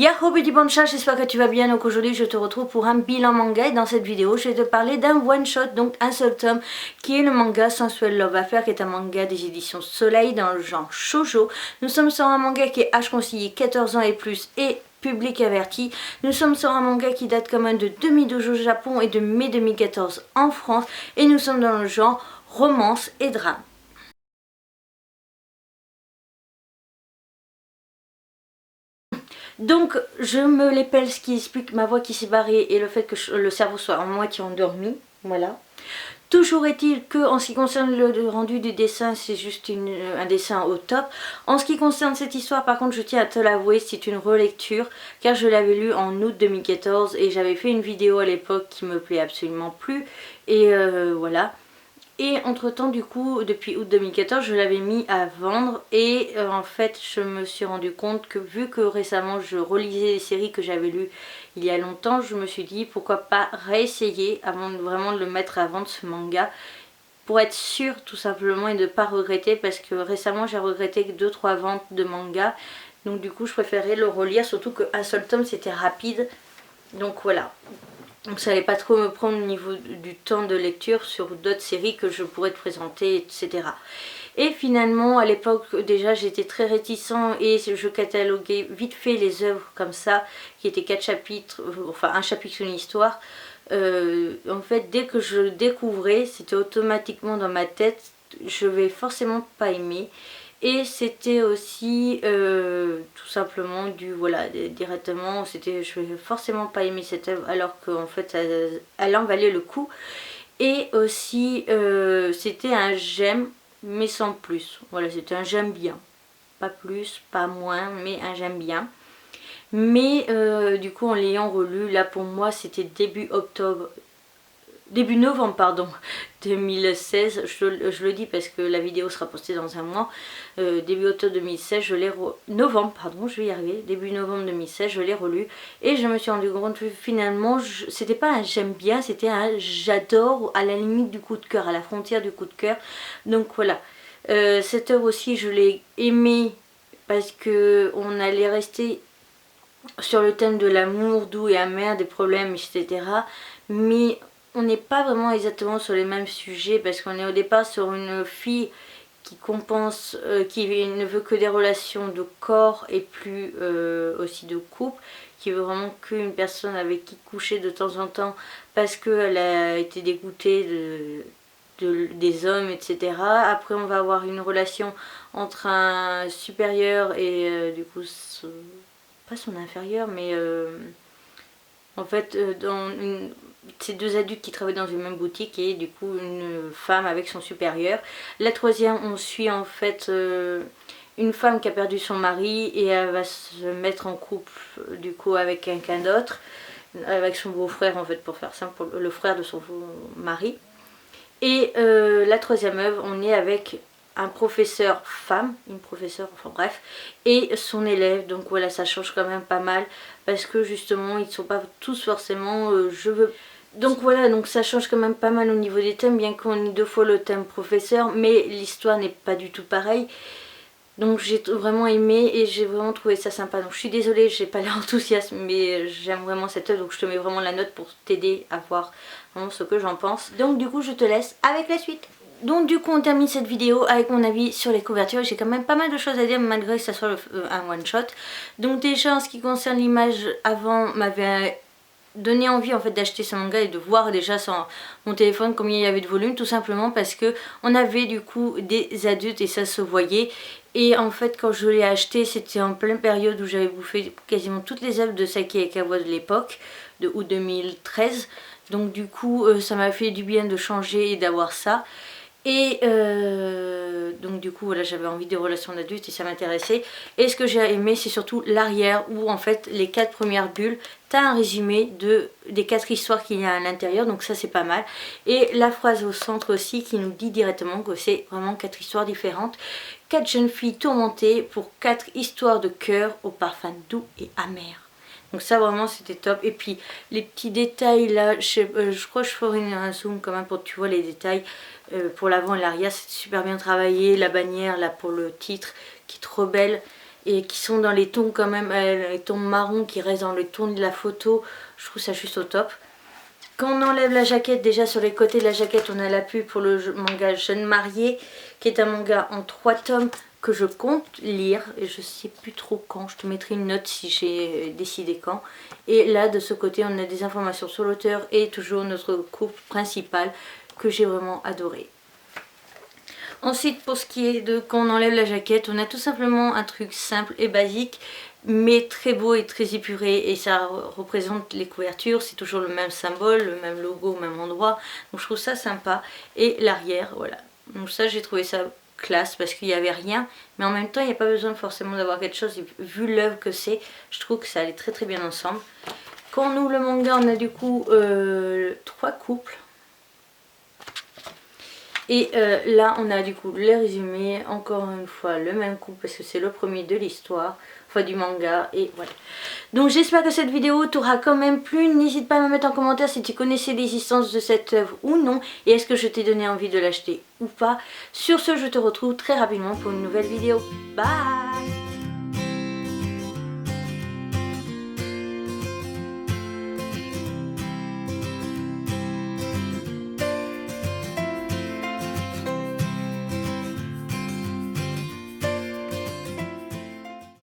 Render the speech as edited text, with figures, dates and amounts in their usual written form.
Yahoo petit boncha, j'espère que tu vas bien. Donc aujourd'hui je te retrouve pour un bilan manga et dans cette vidéo je vais te parler d'un one shot, donc un seul tome, qui est le manga Sensual Love Affair, qui est un manga des éditions Soleil dans le genre shoujo. Nous sommes sur un manga qui est âge conseillé 14 ans et plus et public averti. Nous sommes sur un manga qui date quand même de 2012 au Japon et de mai 2014 en France, et nous sommes dans le genre romance et drame. Donc je me l'épelle, ce qui explique ma voix qui s'est barrée et le fait que le cerveau soit en moitié endormi, voilà. Toujours est-il que en ce qui concerne le rendu du dessin, c'est juste un dessin au top. En ce qui concerne cette histoire, par contre, je tiens à te l'avouer, c'est une relecture, car je l'avais lu en août 2014 et j'avais fait une vidéo à l'époque qui me plaît absolument plus, et voilà. Et entre temps, du coup, depuis août 2014, je l'avais mis à vendre, et en fait je me suis rendu compte que vu que récemment je relisais les séries que j'avais lues il y a longtemps, je me suis dit pourquoi pas réessayer avant de vraiment de le mettre à vendre, ce manga, pour être sûre tout simplement et de ne pas regretter, parce que récemment j'ai regretté 2-3 ventes de manga, donc du coup je préférais le relire, surtout qu'un seul tome c'était rapide, donc voilà. Donc ça n'allait pas trop me prendre au niveau du temps de lecture sur d'autres séries que je pourrais te présenter, etc. Et finalement, à l'époque déjà j'étais très réticent et je cataloguais vite fait les œuvres comme ça, qui étaient 4 chapitres, enfin un chapitre une histoire. En fait, dès que je découvrais, c'était automatiquement dans ma tête, je vais forcément pas aimer. Et c'était aussi tout simplement voilà, directement, c'était, je vais forcément pas aimer cette œuvre, alors qu'en fait elle en valait le coup. Et aussi c'était un j'aime mais sans plus, voilà, c'était un j'aime bien, pas plus, pas moins, mais un j'aime bien. Mais du coup en l'ayant relu, là pour moi c'était début novembre pardon 2016, je le dis parce que la vidéo sera postée dans un mois. Début octobre 2016 novembre pardon, je vais y arriver, début novembre 2016 je l'ai relu et je me suis rendu compte que finalement c'était pas un j'aime bien, c'était un j'adore, à la limite du coup de cœur, à la frontière du coup de cœur. Donc voilà, cette œuvre aussi je l'ai aimée parce que on allait rester sur le thème de l'amour doux et amer, des problèmes, etc. Mais on n'est pas vraiment exactement sur les mêmes sujets, parce qu'on est au départ sur une fille qui compense, qui ne veut que des relations de corps et plus aussi de couple, qui veut vraiment qu'une personne avec qui coucher de temps en temps parce qu'elle a été dégoûtée des hommes, etc. Après on va avoir une relation entre un supérieur et du coup pas son inférieur, mais en fait c'est deux adultes qui travaillent dans une même boutique, et du coup une femme avec son supérieur. La troisième, on suit en fait une femme qui a perdu son mari et elle va se mettre en couple du coup avec quelqu'un d'autre, avec son beau-frère en fait, pour faire simple, le frère de son mari. Et la troisième œuvre, on est avec un professeur femme, une professeure, enfin bref, et son élève. Donc voilà, ça change quand même pas mal, parce que justement ils ne sont pas tous forcément donc voilà, donc ça change quand même pas mal au niveau des thèmes, bien qu'on ait 2 fois le thème professeur, mais l'histoire n'est pas du tout pareille. Donc j'ai vraiment aimé et j'ai vraiment trouvé ça sympa. Donc je suis désolée, j'ai pas l'enthousiasme, mais j'aime vraiment cette œuvre, donc je te mets vraiment la note pour t'aider à voir vraiment ce que j'en pense. Donc du coup je te laisse avec la suite. Donc du coup on termine cette vidéo avec mon avis sur les couvertures. J'ai quand même pas mal de choses à dire malgré que ça soit un one shot. Donc déjà en ce qui concerne l'image, avant m'avait donné envie en fait d'acheter ce manga et de voir déjà sur mon téléphone combien il y avait de volume, tout simplement parce que on avait du coup des adultes et ça se voyait. Et en fait quand je l'ai acheté, c'était en pleine période où j'avais bouffé quasiment toutes les œuvres de Saki Aikawa de l'époque, de août 2013. Donc du coup ça m'a fait du bien de changer et d'avoir ça. Et donc du coup voilà, j'avais envie des relations d'adultes et ça m'intéressait. Et ce que j'ai aimé, c'est surtout l'arrière, où en fait les 4 premières bulles, t'as un résumé des 4 histoires qu'il y a à l'intérieur, donc ça c'est pas mal. Et la phrase au centre aussi qui nous dit directement que c'est vraiment 4 histoires différentes. 4 jeunes filles tourmentées pour 4 histoires de cœur au parfum doux et amer. Donc ça vraiment c'était top. Et puis les petits détails là, je crois que je ferai un zoom quand même pour que tu vois les détails. Pour l'avant et l'arrière c'est super bien travaillé. La bannière là pour le titre qui est trop belle. et qui sont dans les tons quand même, les tons marron qui restent dans le ton de la photo. Je trouve ça juste au top. Quand on enlève la jaquette, déjà sur les côtés de la jaquette, on a la pub pour le manga Jeune Mariée, qui est un manga en 3 tomes que je compte lire. Et je sais plus trop quand, je te mettrai une note si j'ai décidé quand. Et là, de ce côté, on a des informations sur l'auteur et toujours notre couple principal que j'ai vraiment adoré. Ensuite, pour ce qui est de quand on enlève la jaquette, on a tout simplement un truc simple et basique, mais très beau et très épuré, et ça représente les couvertures, c'est toujours le même symbole, le même logo au même endroit, donc je trouve ça sympa. Et l'arrière, voilà, donc ça j'ai trouvé ça classe parce qu'il n'y avait rien, mais en même temps il n'y a pas besoin forcément d'avoir quelque chose, vu l'œuvre que c'est, je trouve que ça allait très très bien ensemble. Quand on ouvre le manga, on a du coup 3 couples. Et là on a du coup les résumés, encore une fois le même coup parce que c'est le premier de l'histoire, enfin du manga, et voilà. Donc j'espère que cette vidéo t'aura quand même plu, n'hésite pas à me mettre en commentaire si tu connaissais l'existence de cette œuvre ou non, et est-ce que je t'ai donné envie de l'acheter ou pas. Sur ce, je te retrouve très rapidement pour une nouvelle vidéo. Bye!